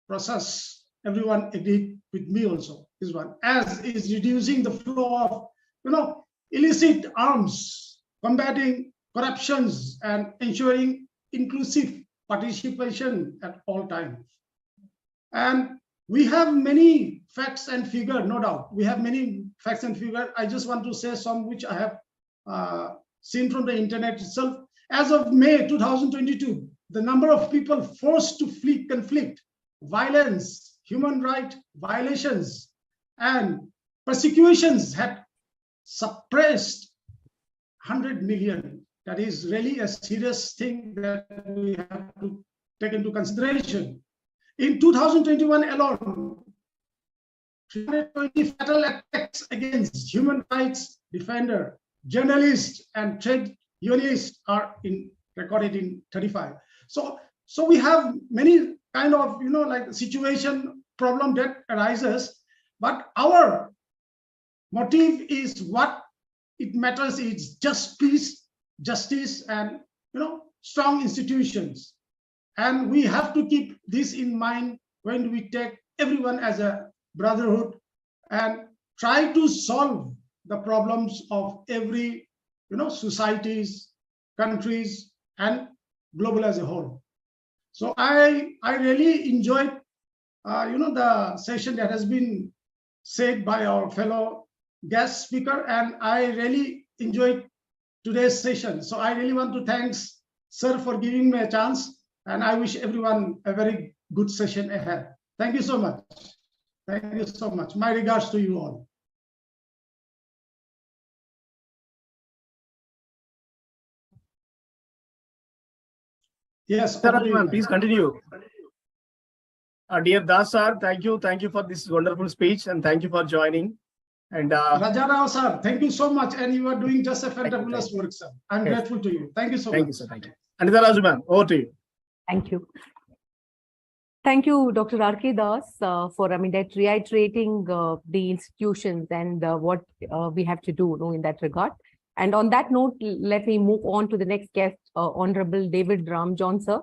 Speaker 7: process. Everyone agreed with me also, this one, as is reducing the flow of, illicit arms, combating corruptions, and ensuring inclusive participation at all times. And we have many facts and figures, no doubt. We have many facts and figures. I just want to say some which I have seen from the internet itself. As of May 2022, the number of people forced to flee conflict, violence, human rights violations, and persecutions had suppressed 100 million. That is really a serious thing that we have to take into consideration. In 2021 alone, 320 fatal attacks against human rights defender, journalists, and trade unionists are recorded in 35. So we have many kind of like situation problem that arises, but our motive is what it matters is just peace, justice, and strong institutions. And we have to keep this in mind when we take everyone as a brotherhood and try to solve the problems of every societies, countries, and global as a whole. So I really enjoyed the session that has been said by our fellow guest speaker, and I really enjoyed today's session. So I really want to thanks sir for giving me a chance, and I wish everyone a very good session ahead. Thank you so much. Thank you so much. My regards to you all. Yes,
Speaker 1: Please continue. Dear Das sir, thank you for this wonderful speech, and thank you for joining. And
Speaker 7: Rajarao sir, thank you so much, and you are doing just a fantabulous work, sir. I'm grateful to you. Thank you so much.
Speaker 1: Thank you, sir. Thank you. Anita Rajuman, over to you.
Speaker 3: Thank you. Thank you, Dr. R.K. Das, for reiterating the institutions and what we have to do in that regard. And on that note, let me move on to the next guest, Honorable David Ramjohn, sir.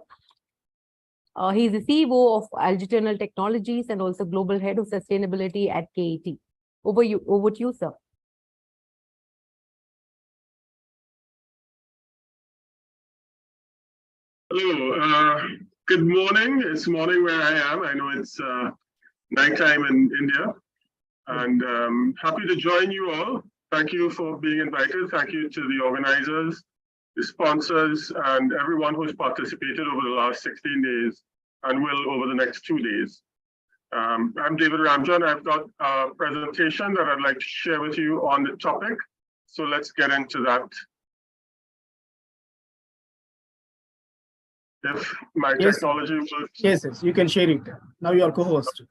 Speaker 3: He is the CEO of Algiternal Technologies and also Global Head of Sustainability at KET. Over to you, sir.
Speaker 8: Hello, good morning. It's morning where I am. I know it's nighttime in India, and happy to join you all. Thank you for being invited. Thank you to the organizers, the sponsors, and everyone who's participated over the last 16 days and will over the next 2 days. I'm David Ramjohn. I've got a presentation that I'd like to share with you on the topic. So let's get into that. If my technology works.
Speaker 1: Yes, you can share it. Now you are co-host.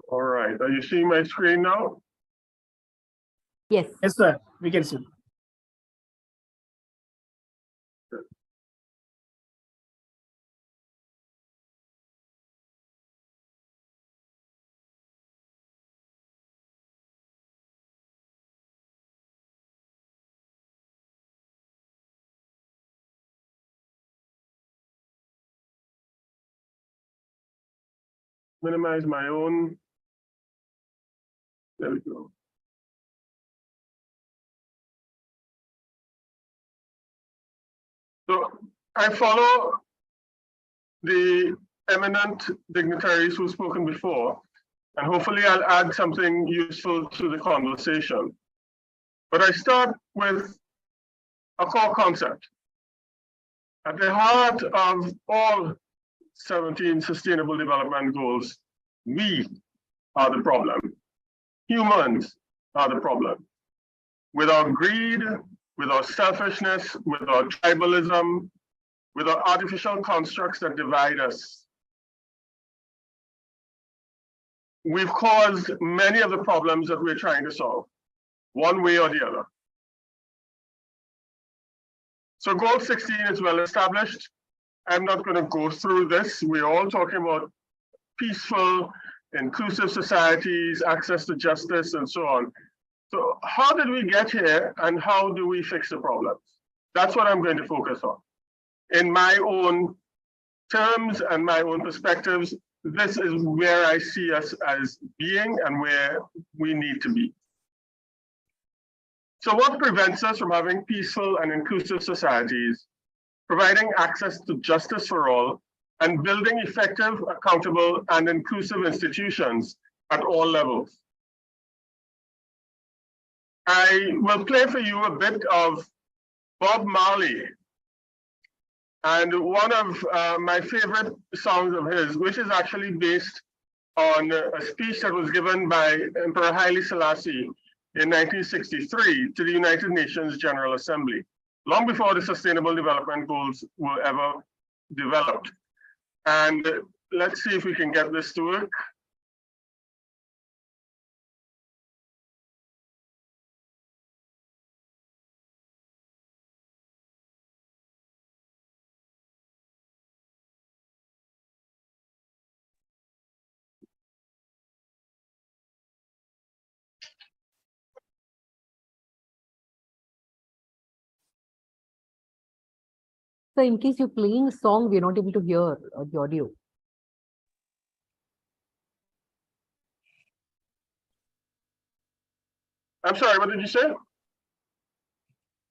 Speaker 8: All right. Are you seeing my screen now?
Speaker 3: Yes.
Speaker 1: Yes, sir. We can see.
Speaker 8: Minimize my own. There we go. So I follow the eminent dignitaries who've spoken before, and hopefully I'll add something useful to the conversation. But I start with a core concept. At the heart of all 17 Sustainable Development Goals, we are the problem. Humans are the problem. With our greed, with our selfishness, with our tribalism, with our artificial constructs that divide us, we've caused many of the problems that we're trying to solve, one way or the other. So goal 16 is well established. I'm not going to go through this. We're all talking about peaceful, inclusive societies, access to justice, and so on. So how did we get here, and how do we fix the problems? That's what I'm going to focus on. In my own terms and my own perspectives, this is where I see us as being and where we need to be. So what prevents us from having peaceful and inclusive societies, providing access to justice for all, and building effective, accountable, and inclusive institutions at all levels? I will play for you a bit of Bob Marley, and one of my favorite songs of his, which is actually based on a speech that was given by Emperor Haile Selassie in 1963 to the United Nations General Assembly, long before the Sustainable Development Goals were ever developed. And let's see if we can get this to work.
Speaker 3: So in case you're playing a song, we're not able to hear the audio.
Speaker 8: I'm sorry, what did you say?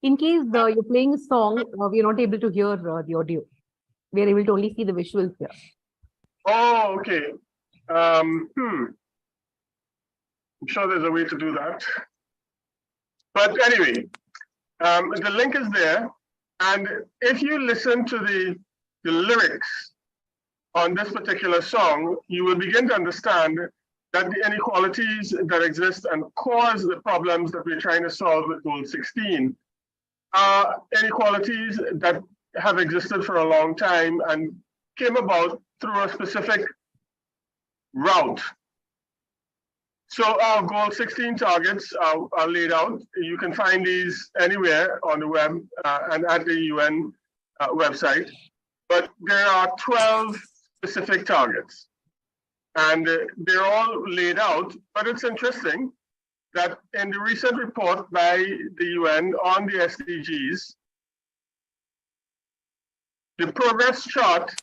Speaker 3: In case you're playing a song, we're not able to hear the audio. We're able to only see the visuals here.
Speaker 8: Oh, okay. I'm sure there's a way to do that. But anyway, the link is there. And if you listen to the lyrics on this particular song, you will begin to understand that the inequalities that exist and cause the problems that we're trying to solve with Goal 16 are inequalities that have existed for a long time and came about through a specific route. So our Goal 16 targets are laid out. You can find these anywhere on the web and at the UN website. But there are 12 specific targets. And they're all laid out. But it's interesting that in the recent report by the UN on the SDGs, the progress chart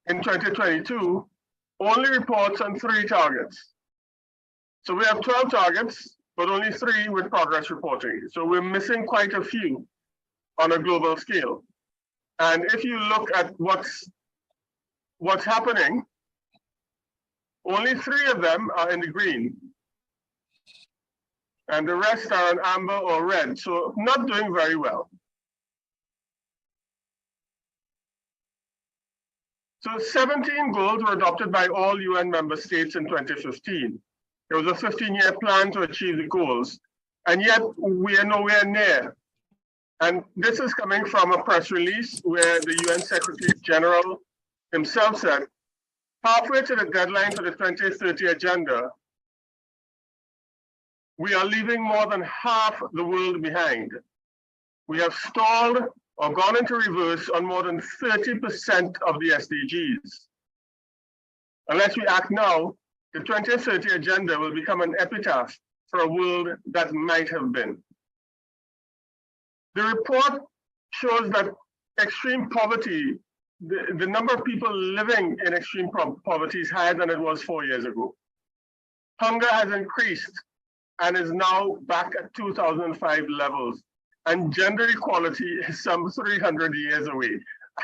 Speaker 8: in 2022 only reports on 3 targets. So we have 12 targets, but only 3 with progress reporting. So we're missing quite a few on a global scale. And if you look at what's happening, only 3 of them are in the green. And the rest are in amber or red, so not doing very well. So 17 goals were adopted by all UN member states in 2015. There was a 15-year plan to achieve the goals, and yet we are nowhere near. And this is coming from a press release where the UN Secretary General himself said, halfway to the deadline for the 2030 agenda, we are leaving more than half the world behind. We have stalled or gone into reverse on more than 30% of the SDGs. Unless we act now, the 2030 agenda will become an epitaph for a world that might have been. The report shows that extreme poverty, the number of people living in extreme poverty is higher than it was 4 years ago. Hunger has increased and is now back at 2005 levels. And gender equality is some 300 years away.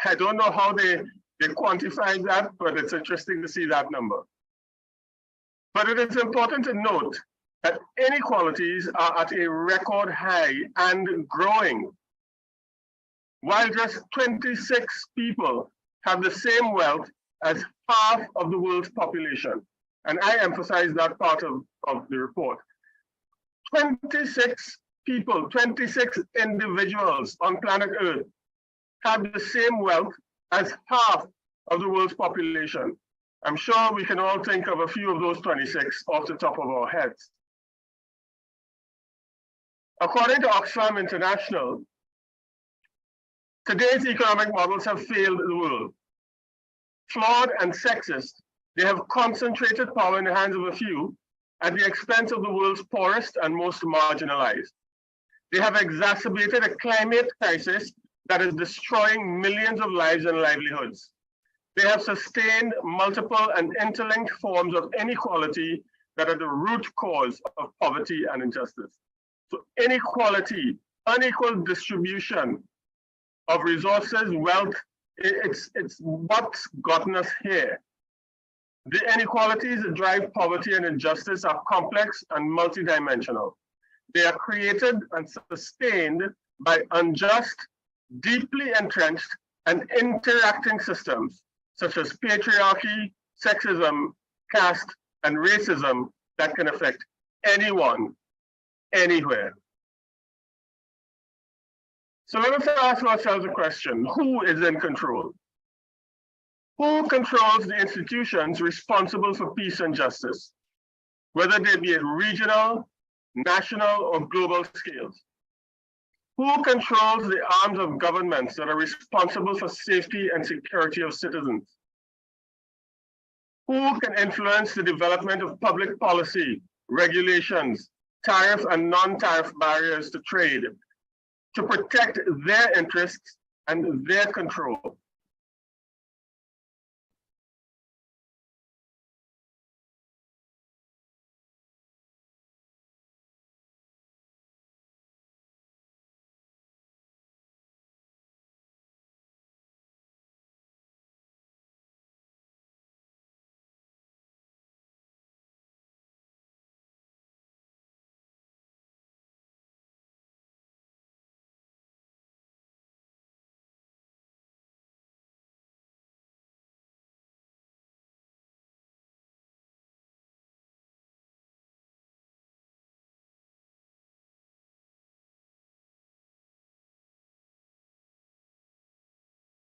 Speaker 8: I don't know how they quantify that, but it's interesting to see that number. But it is important to note that inequalities are at a record high and growing. While just 26 people have the same wealth as half of the world's population. And I emphasize that part of the report. 26 people, 26 individuals on planet Earth have the same wealth as half of the world's population. I'm sure we can all think of a few of those 26 off the top of our heads. According to Oxfam International, today's economic models have failed the world. Flawed and sexist, they have concentrated power in the hands of a few at the expense of the world's poorest and most marginalized. They have exacerbated a climate crisis that is destroying millions of lives and livelihoods. They have sustained multiple and interlinked forms of inequality that are the root cause of poverty and injustice. So inequality, unequal distribution of resources, wealth, it's what's gotten us here. The inequalities that drive poverty and injustice are complex and multidimensional. They are created and sustained by unjust, deeply entrenched, and interacting systems such as patriarchy, sexism, caste, and racism that can affect anyone, anywhere. So let us ask ourselves a question: who is in control? Who controls the institutions responsible for peace and justice, whether they be at regional, national, or global scales? Who controls the arms of governments that are responsible for safety and security of citizens? Who can influence the development of public policy, regulations, tariff and non-tariff barriers to trade to protect their interests and their control